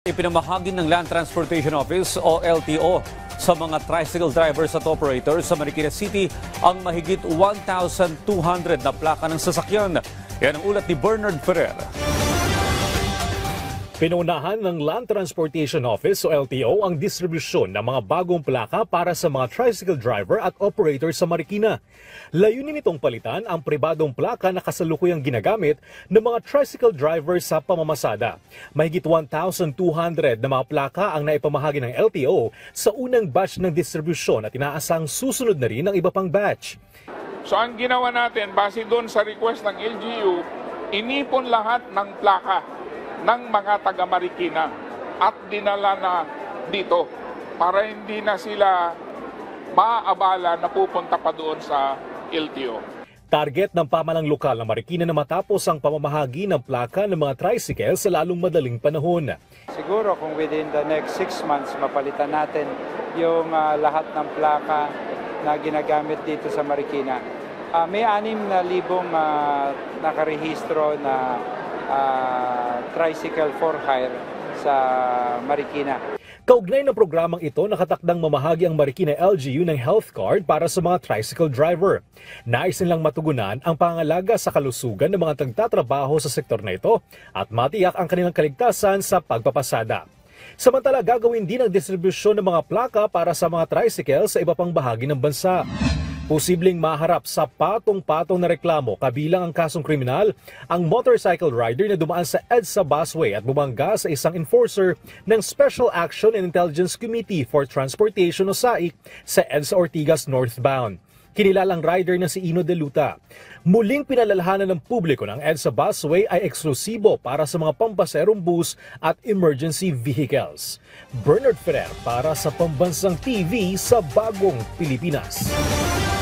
Ipinamahagi ng Land Transportation Office o LTO sa mga tricycle drivers at operators sa Marikina City ang mahigit 1,200 na plaka ng sasakyan. Yan ang ulat ni Bernard Ferrer. Pinunahan ng Land Transportation Office o LTO ang distribusyon ng mga bagong plaka para sa mga tricycle driver at operator sa Marikina. Layunin nitong palitan ang pribadong plaka na kasalukuyang ginagamit ng mga tricycle driver sa pamamasada. Mahigit 1,200 na mga plaka ang naipamahagi ng LTO sa unang batch ng distribusyon at inaasang susunod na rin ang iba pang batch. So ang ginawa natin, base doon sa request ng LGU, inipon lahat ng plaka ng mga taga Marikina at dinala na dito para hindi na sila maaabala na pupunta pa doon sa LTO. Target ng pamahalang lokal ng Marikina na matapos ang pamamahagi ng plaka ng mga tricycle sa lalong madaling panahon. Siguro kung within the next 6 months mapalitan natin yung lahat ng plaka na ginagamit dito sa Marikina. May 6,000 nakarehistro na tricycle for hire sa Marikina. Kaugnay ng programang ito, nakatakdang mamahagi ang Marikina LGU ng health card para sa mga tricycle driver. Nais nilang matugunan ang pangalaga sa kalusugan ng mga nagtatrabaho sa sektor na ito at matiyak ang kanilang kaligtasan sa pagpapasada. Samantala, gagawin din ang distribusyon ng mga plaka para sa mga tricycle sa iba pang bahagi ng bansa. Posibleng maharap sa patong-patong na reklamo kabilang ang kasong kriminal ang motorcycle rider na dumaan sa EDSA busway at bumangga sa isang enforcer ng Special Action and Intelligence Committee for Transportation o SAIC sa EDSA Ortigas northbound. Kinilalang rider na si Ino De Luta. Muling pinalalhanan ng publiko ng EDSA busway ay eksklusibo para sa mga pampaserong bus at emergency vehicles. Bernard Ferrer para sa Pambansang TV sa Bagong Pilipinas.